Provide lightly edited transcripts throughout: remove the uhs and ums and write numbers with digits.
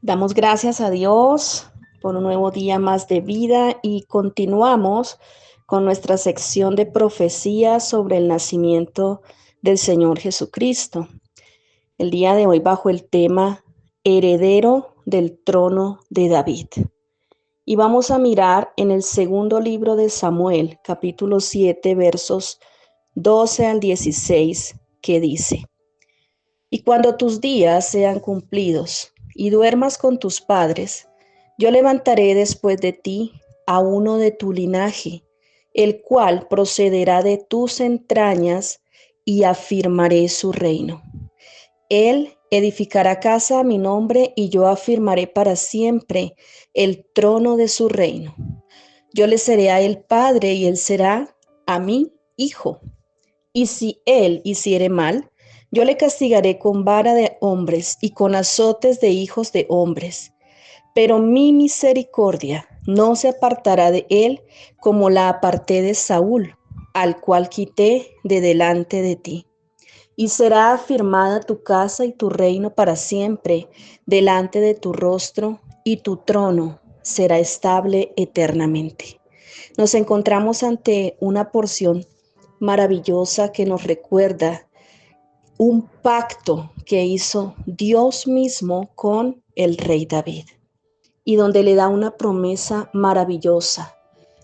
Damos gracias a Dios por un nuevo día más de vida y continuamos con nuestra sección de profecías sobre el nacimiento del Señor Jesucristo. El día de hoy bajo el tema Heredero del trono de David. Y vamos a mirar en el segundo libro de Samuel, capítulo 7, versos 12 al 16, que dice: Y cuando tus días sean cumplidos y duermas con tus padres, yo levantaré después de ti a uno de tu linaje, el cual procederá de tus entrañas, y afirmaré su reino. Él edificará casa a mi nombre, y yo afirmaré para siempre el trono de su reino. Yo le seré a él padre, y él será a mí hijo. Y si él hiciere mal, yo le castigaré con vara de hombres y con azotes de hijos de hombres. Pero mi misericordia no se apartará de él, como la aparté de Saúl, al cual quité de delante de ti. Y será afirmada tu casa y tu reino para siempre delante de tu rostro, y tu trono será estable eternamente. Nos encontramos ante una porción maravillosa que nos recuerda un pacto que hizo Dios mismo con el rey David, y donde le da una promesa maravillosa,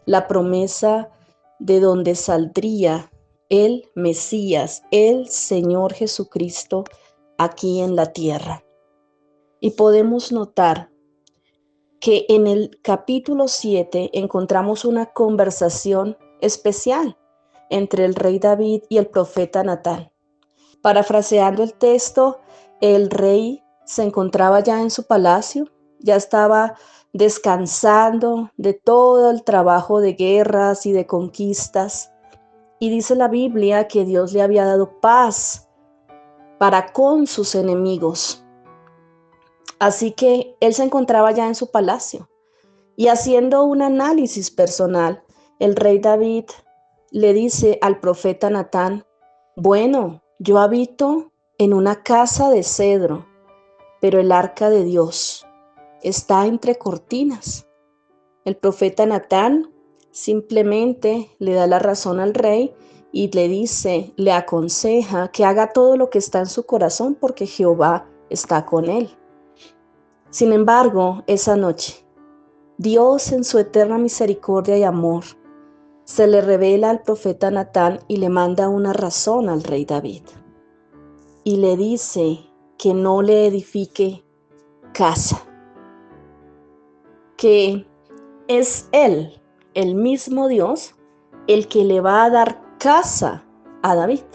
la promesa de donde saldría el Mesías, el Señor Jesucristo, aquí en la tierra. Y podemos notar que en el capítulo 7 encontramos una conversación especial entre el rey David y el profeta Natán. Parafraseando el texto, el rey se encontraba ya en su palacio, ya estaba descansando de todo el trabajo de guerras y de conquistas. Y dice la Biblia que Dios le había dado paz para con sus enemigos. Así que él se encontraba ya en su palacio. Y haciendo un análisis personal, el rey David le dice al profeta Natán: bueno, yo habito en una casa de cedro, pero el arca de Dios está entre cortinas. El profeta Natán simplemente le da la razón al rey y le dice, le aconseja que haga todo lo que está en su corazón, porque Jehová está con él. Sin embargo, esa noche, Dios, en su eterna misericordia y amor, se le revela al profeta Natán y le manda una razón al rey David. Y le dice que no le edifique casa, que es él, el mismo Dios, el que le va a dar casa a David.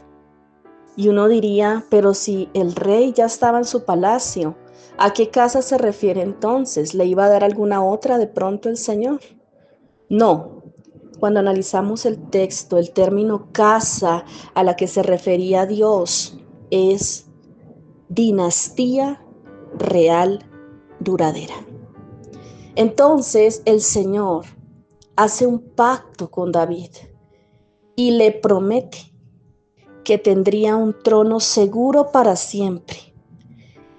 Y uno diría, pero si el rey ya estaba en su palacio, ¿a qué casa se refiere entonces? ¿Le iba a dar alguna otra de pronto el Señor? No. Cuando analizamos el texto, el término casa a la que se refería Dios es dinastía real duradera. Entonces el Señor hace un pacto con David y le promete que tendría un trono seguro para siempre,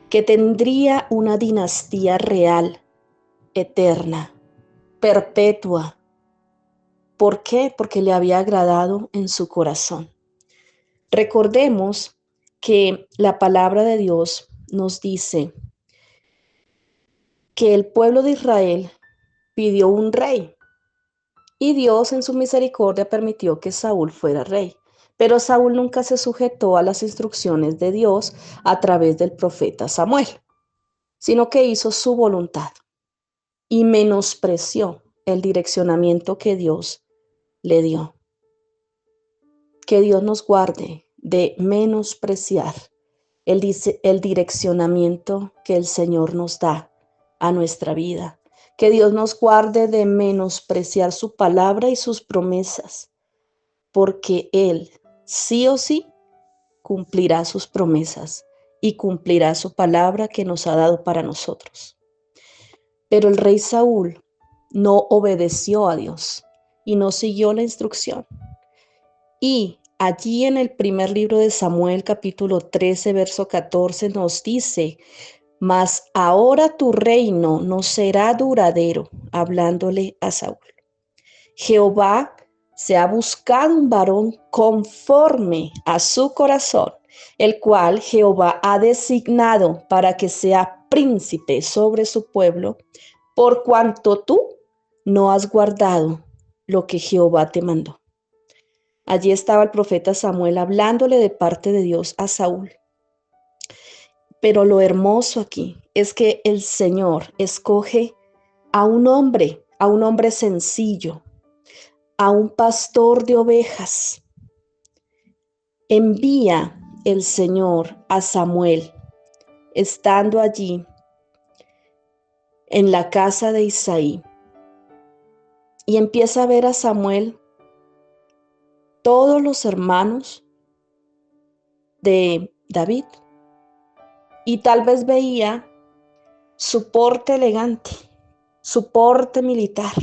que tendría una dinastía real, eterna, perpetua. ¿Por qué? Porque le había agradado en su corazón. Recordemos que la palabra de Dios nos dice que el pueblo de Israel pidió un rey, y Dios en su misericordia permitió que Saúl fuera rey. Pero Saúl nunca se sujetó a las instrucciones de Dios a través del profeta Samuel, sino que hizo su voluntad y menospreció el direccionamiento que Dios le dio. Que Dios nos guarde de menospreciar el direccionamiento que el Señor nos da a nuestra vida. Que Dios nos guarde de menospreciar su palabra y sus promesas, porque Él sí o sí cumplirá sus promesas y cumplirá su palabra que nos ha dado para nosotros. Pero el rey Saúl no obedeció a Dios y no siguió la instrucción. Y allí en el primer libro de Samuel, capítulo 13, verso 14, nos dice: mas ahora tu reino no será duradero, hablándole a Saúl. Jehová se ha buscado un varón conforme a su corazón, el cual Jehová ha designado para que sea príncipe sobre su pueblo, por cuanto tú no has guardado lo que Jehová te mandó. Allí estaba el profeta Samuel hablándole de parte de Dios a Saúl. Pero lo hermoso aquí es que el Señor escoge a un hombre sencillo, a un pastor de ovejas. Envía el Señor a Samuel, estando allí en la casa de Isaí, y empieza a ver a Samuel todos los hermanos de David, y tal vez veía su porte elegante, su porte militar,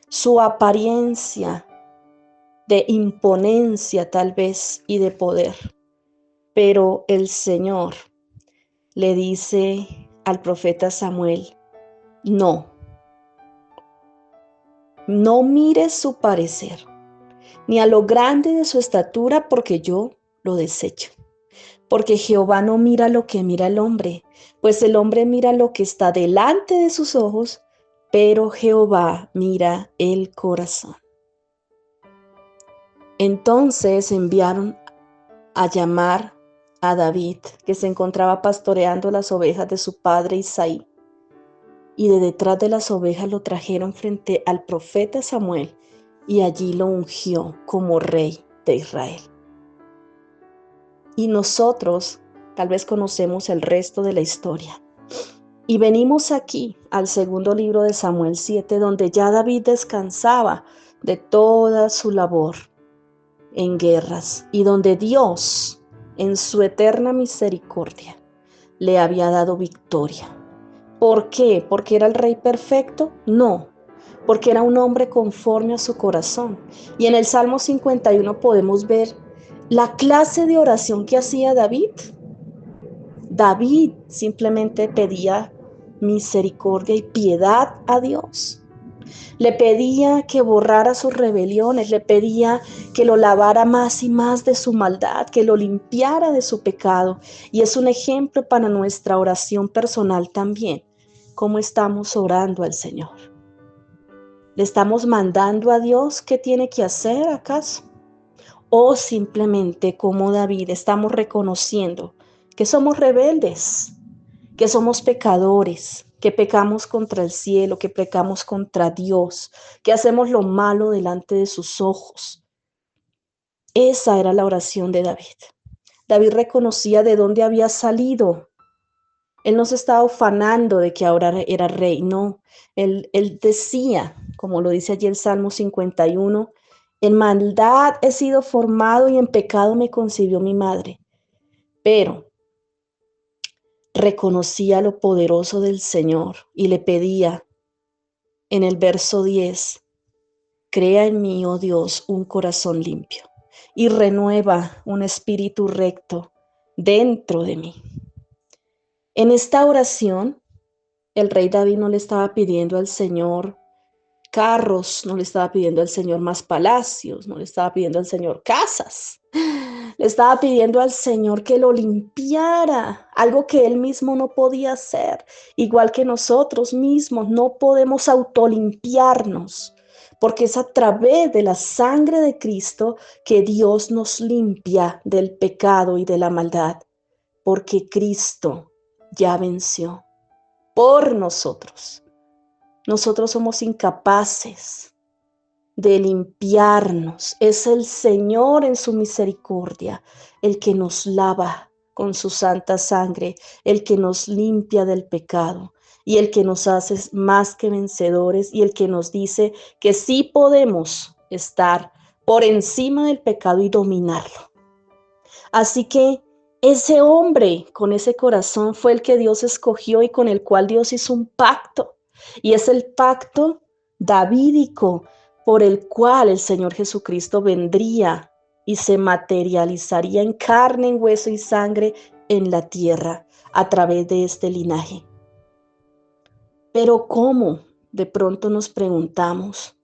su apariencia de imponencia tal vez y de poder. Pero el Señor le dice al profeta Samuel, no mires su parecer, ni a lo grande de su estatura, porque yo lo desecho. Porque Jehová no mira lo que mira el hombre, pues el hombre mira lo que está delante de sus ojos, pero Jehová mira el corazón. Entonces enviaron a llamar a David, que se encontraba pastoreando las ovejas de su padre Isaí. Y de detrás de las ovejas lo trajeron frente al profeta Samuel, y allí lo ungió como rey de Israel. Y nosotros tal vez conocemos el resto de la historia. Y venimos aquí al segundo libro de Samuel 7, donde ya David descansaba de toda su labor en guerras, y donde Dios, en su eterna misericordia, le había dado victoria. ¿Por qué? ¿Porque era el rey perfecto? No, porque era un hombre conforme a su corazón. Y en el Salmo 51 podemos ver la clase de oración que hacía David. David simplemente pedía misericordia y piedad a Dios. Le pedía que borrara sus rebeliones, le pedía que lo lavara más y más de su maldad, que lo limpiara de su pecado. Y es un ejemplo para nuestra oración personal también. ¿Cómo estamos orando al Señor? ¿Le estamos mandando a Dios qué tiene que hacer acaso? ¿O simplemente, como David, estamos reconociendo que somos rebeldes, que somos pecadores, que pecamos contra el cielo, que pecamos contra Dios, que hacemos lo malo delante de sus ojos? Esa era la oración de David. David reconocía de dónde había salido. Él no se estaba ufanando de que ahora era rey, no. Él decía, como lo dice allí el Salmo 51, en maldad he sido formado y en pecado me concibió mi madre. Pero reconocía lo poderoso del Señor y le pedía en el verso 10, crea en mí, oh Dios, un corazón limpio y renueva un espíritu recto dentro de mí. En esta oración, el rey David no le estaba pidiendo al Señor carros, no le estaba pidiendo al Señor más palacios, no le estaba pidiendo al Señor casas. Le estaba pidiendo al Señor que lo limpiara, algo que él mismo no podía hacer. Igual que nosotros mismos no podemos autolimpiarnos, porque es a través de la sangre de Cristo que Dios nos limpia del pecado y de la maldad, porque Cristo ya venció por nosotros. Nosotros somos incapaces de limpiarnos. Es el Señor en su misericordia el que nos lava con su santa sangre, el que nos limpia del pecado y el que nos hace más que vencedores y el que nos dice que sí podemos estar por encima del pecado y dominarlo. Así que ese hombre con ese corazón fue el que Dios escogió y con el cual Dios hizo un pacto. Y es el pacto davídico por el cual el Señor Jesucristo vendría y se materializaría en carne, en hueso y sangre en la tierra. a través de este linaje. Pero ¿cómo? De pronto nos preguntamos.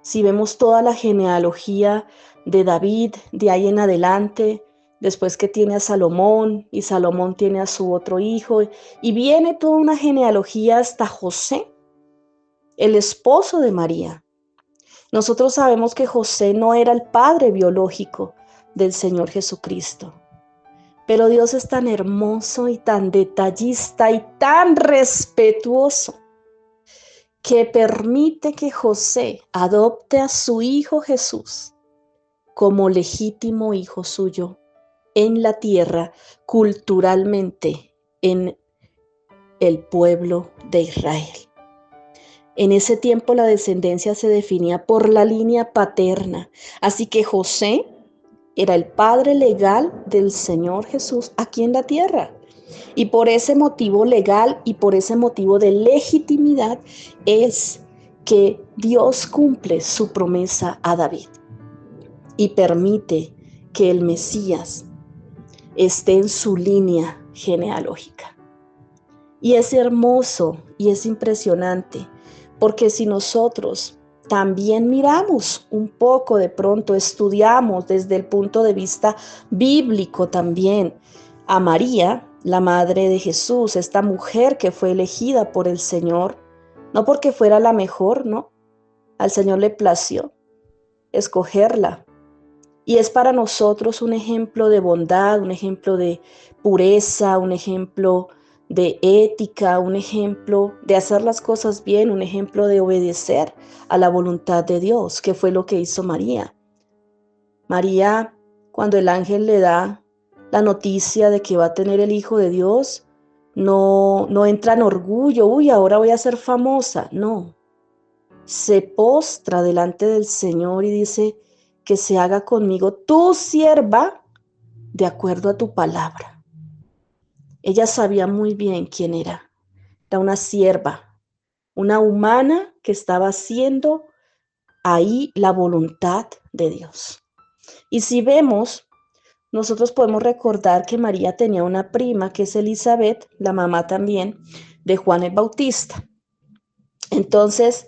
Si vemos toda la genealogía de David, de ahí en adelante, después que tiene a Salomón y Salomón tiene a su otro hijo, y viene toda una genealogía hasta José, el esposo de María. Nosotros sabemos que José no era el padre biológico del Señor Jesucristo, pero Dios es tan hermoso y tan detallista y tan respetuoso que permite que José adopte a su hijo Jesús como legítimo hijo suyo en la tierra, culturalmente en el pueblo de Israel. En ese tiempo la descendencia se definía por la línea paterna, así que José era el padre legal del Señor Jesús aquí en la tierra. Y por ese motivo legal y por ese motivo de legitimidad es que Dios cumple su promesa a David y permite que el Mesías esté en su línea genealógica. Y es hermoso y es impresionante, porque si nosotros también miramos un poco de pronto, estudiamos desde el punto de vista bíblico también a María, la madre de Jesús, esta mujer que fue elegida por el Señor, no porque fuera la mejor, no, al Señor le plació escogerla. Y es para nosotros un ejemplo de bondad, un ejemplo de pureza, un ejemplo de ética, un ejemplo de hacer las cosas bien, un ejemplo de obedecer a la voluntad de Dios, que fue lo que hizo María. María, cuando el ángel le da la noticia de que va a tener el Hijo de Dios, no entra en orgullo, uy, ahora voy a ser famosa, no. Se postra delante del Señor y dice, que se haga conmigo tu sierva de acuerdo a tu palabra. Ella sabía muy bien quién era. Era una sierva, una humana que estaba haciendo ahí la voluntad de Dios. Y si vemos, nosotros podemos recordar que María tenía una prima que es Elizabeth, la mamá también de Juan el Bautista. Entonces,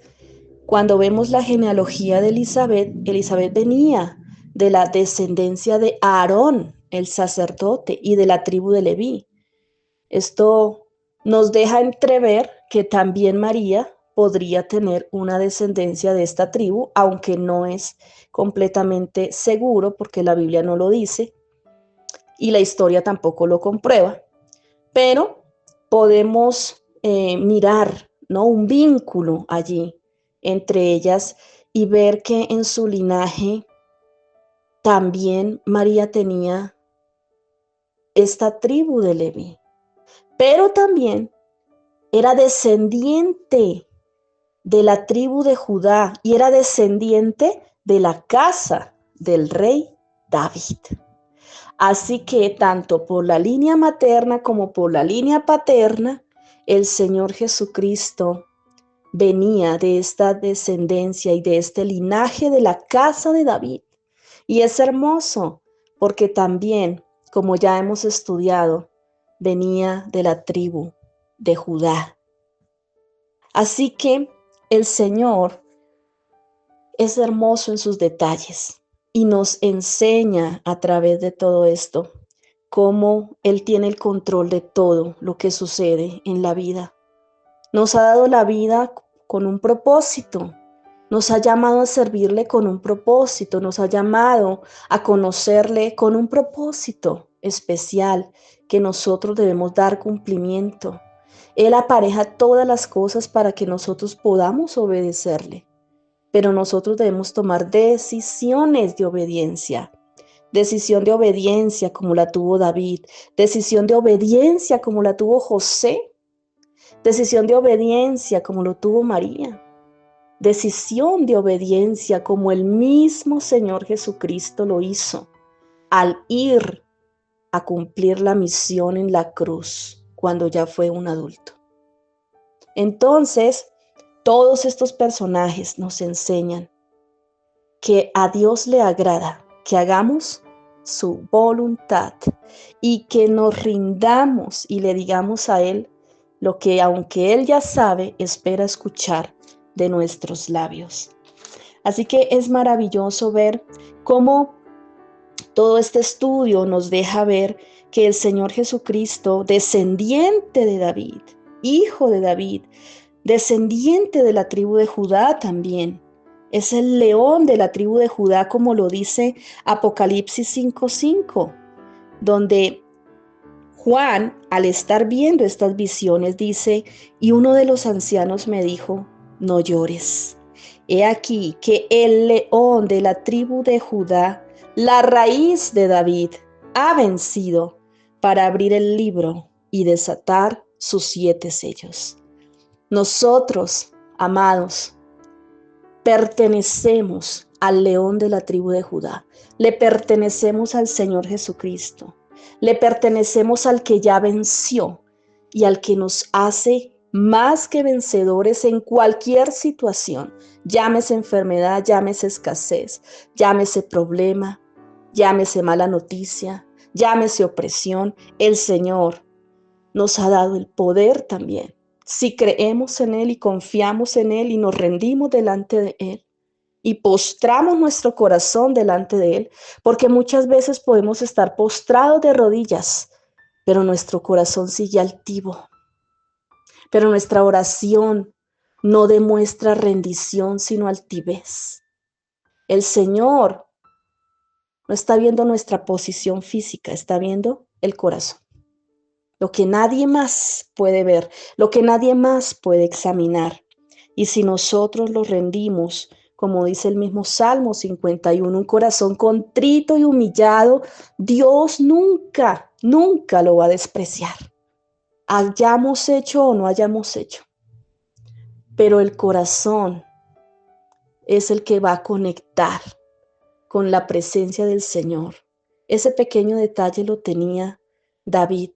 cuando vemos la genealogía de Elizabeth, Elizabeth venía de la descendencia de Aarón, el sacerdote, y de la tribu de Leví. Esto nos deja entrever que también María podría tener una descendencia de esta tribu, aunque no es completamente seguro porque la Biblia no lo dice y la historia tampoco lo comprueba. Pero podemos mirar, ¿no?, un vínculo allí entre ellas y ver que en su linaje también María tenía esta tribu de Leví, pero también era descendiente de la tribu de Judá y era descendiente de la casa del rey David. Así que tanto por la línea materna como por la línea paterna, el Señor Jesucristo venía de esta descendencia y de este linaje de la casa de David. Y es hermoso porque también, como ya hemos estudiado, venía de la tribu de Judá. Así que el Señor es hermoso en sus detalles y nos enseña a través de todo esto cómo Él tiene el control de todo lo que sucede en la vida. Nos ha dado la vida con un propósito, nos ha llamado a servirle con un propósito, nos ha llamado a conocerle con un propósito especial que nosotros debemos dar cumplimiento. Él apareja todas las cosas para que nosotros podamos obedecerle, pero nosotros debemos tomar decisiones de obediencia. Decisión de obediencia como la tuvo David, decisión de obediencia como la tuvo José, decisión de obediencia como lo tuvo María, decisión de obediencia como el mismo Señor Jesucristo lo hizo al ir a cumplir la misión en la cruz cuando ya fue un adulto. Entonces, todos estos personajes nos enseñan que a Dios le agrada que hagamos su voluntad y que nos rindamos y le digamos a Él lo que, aunque Él ya sabe, espera escuchar de nuestros labios. Así que es maravilloso ver cómo todo este estudio nos deja ver que el Señor Jesucristo, descendiente de David, hijo de David, descendiente de la tribu de Judá también, es el león de la tribu de Judá, como lo dice Apocalipsis 5:5, donde Juan, al estar viendo estas visiones, dice, y uno de los ancianos me dijo, no llores. He aquí que el león de la tribu de Judá, la raíz de David, ha vencido para abrir el libro y desatar sus 7 sellos. Nosotros, amados, pertenecemos al león de la tribu de Judá. Le pertenecemos al Señor Jesucristo. Le pertenecemos al que ya venció y al que nos hace más que vencedores en cualquier situación. Llámese enfermedad, llámese escasez, llámese problema, llámese mala noticia, llámese opresión. El Señor nos ha dado el poder también. Si creemos en Él y confiamos en Él y nos rendimos delante de Él y postramos nuestro corazón delante de Él, porque muchas veces podemos estar postrados de rodillas, pero nuestro corazón sigue altivo, pero nuestra oración no demuestra rendición, sino altivez. El Señor no está viendo nuestra posición física, está viendo el corazón. Lo que nadie más puede ver, lo que nadie más puede examinar. Y si nosotros lo rendimos, como dice el mismo Salmo 51, un corazón contrito y humillado, Dios nunca, nunca lo va a despreciar. Hayamos hecho o no hayamos hecho. Pero el corazón es el que va a conectar con la presencia del Señor. Ese pequeño detalle lo tenía David.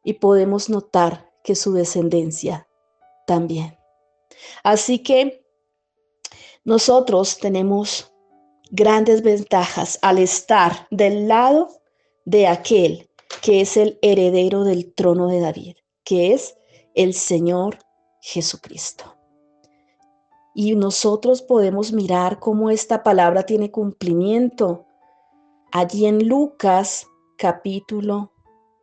Y podemos notar que su descendencia también. Así que nosotros tenemos grandes ventajas al estar del lado de aquel que es el heredero del trono de David, que es el Señor Jesucristo. Y nosotros podemos mirar cómo esta palabra tiene cumplimiento allí en Lucas capítulo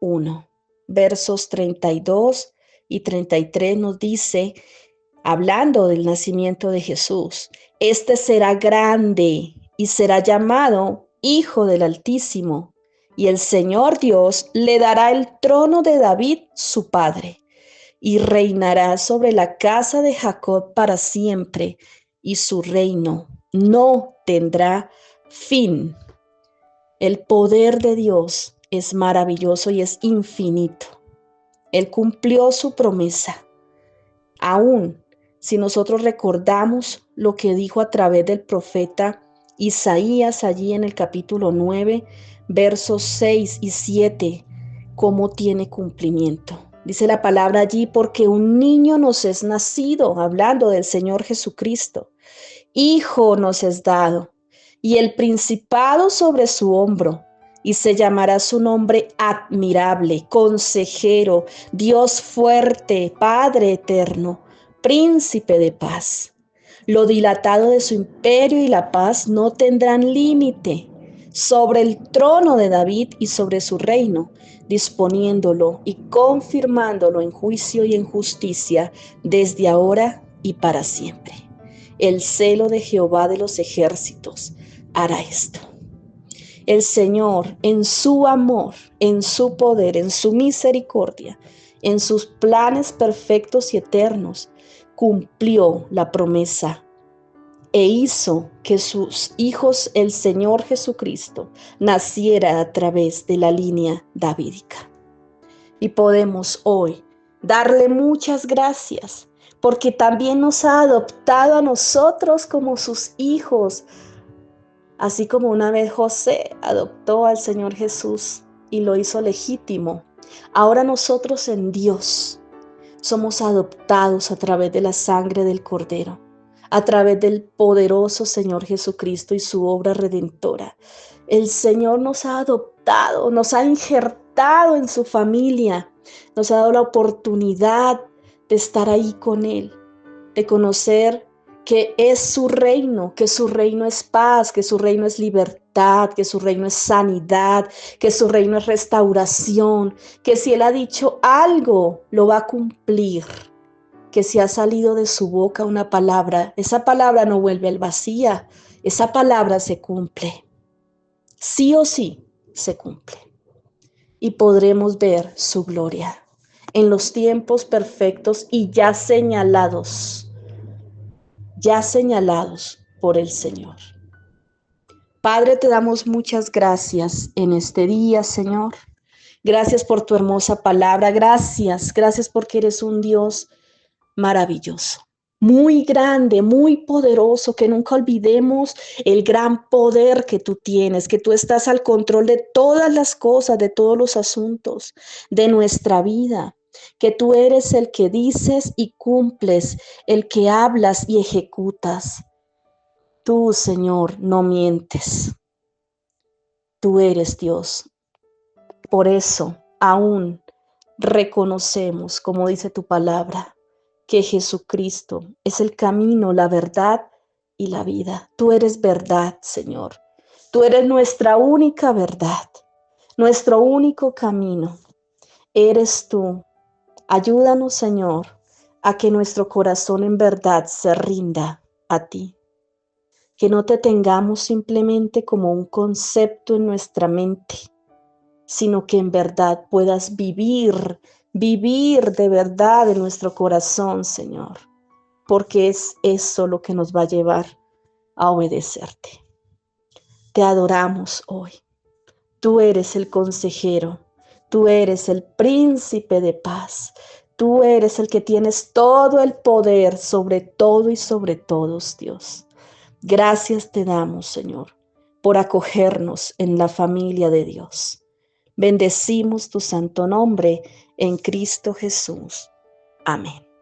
1. Versos 32 y 33 nos dice, hablando del nacimiento de Jesús, este será grande y será llamado Hijo del Altísimo, y el Señor Dios le dará el trono de David, su padre, y reinará sobre la casa de Jacob para siempre, y su reino no tendrá fin. El poder de Dios es maravilloso y es infinito. Él cumplió su promesa. Aún si nosotros recordamos lo que dijo a través del profeta Isaías allí en el capítulo 9, versos 6 y 7, cómo tiene cumplimiento. Dice la palabra allí, porque un niño nos es nacido, hablando del Señor Jesucristo. Hijo nos es dado, y el principado sobre su hombro, y se llamará su nombre admirable, consejero, Dios fuerte, Padre eterno, príncipe de paz. Lo dilatado de su imperio y la paz no tendrán límite sobre el trono de David y sobre su reino, disponiéndolo y confirmándolo en juicio y en justicia desde ahora y para siempre. El celo de Jehová de los ejércitos hará esto. El Señor, en su amor, en su poder, en su misericordia, en sus planes perfectos y eternos, cumplió la promesa e hizo que sus hijos, el Señor Jesucristo, naciera a través de la línea davídica. Y podemos hoy darle muchas gracias, porque también nos ha adoptado a nosotros como sus hijos, así como una vez José adoptó al Señor Jesús y lo hizo legítimo. Ahora nosotros en Dios somos adoptados a través de la sangre del Cordero, a través del poderoso Señor Jesucristo y su obra redentora. El Señor nos ha adoptado, nos ha injertado en su familia, nos ha dado la oportunidad de estar ahí con Él, de conocer que es su reino, que su reino es paz, que su reino es libertad, que su reino es sanidad, que su reino es restauración, que si Él ha dicho algo, lo va a cumplir, que si ha salido de su boca una palabra, esa palabra no vuelve al vacía, esa palabra se cumple, sí o sí se cumple, y podremos ver su gloria en los tiempos perfectos y ya señalados por el Señor. Padre, te damos muchas gracias en este día, Señor. Gracias por tu hermosa palabra. Gracias porque eres un Dios maravilloso, muy grande, muy poderoso, que nunca olvidemos el gran poder que tú tienes, que tú estás al control de todas las cosas, de todos los asuntos de nuestra vida, que tú eres el que dices y cumples, el que hablas y ejecutas. Tú, Señor, no mientes. Tú eres Dios. Por eso, aún reconocemos, como dice tu palabra, que Jesucristo es el camino, la verdad y la vida. Tú eres verdad, Señor. Tú eres nuestra única verdad, nuestro único camino. Eres tú. Ayúdanos, Señor, a que nuestro corazón en verdad se rinda a ti. Que no te tengamos simplemente como un concepto en nuestra mente, sino que en verdad puedas vivir de verdad en nuestro corazón, Señor, porque es eso lo que nos va a llevar a obedecerte. Te adoramos hoy. Tú eres el consejero, tú eres el príncipe de paz, tú eres el que tienes todo el poder sobre todo y sobre todos, Dios. Gracias te damos, Señor, por acogernos en la familia de Dios. Bendecimos tu santo nombre en Cristo Jesús. Amén.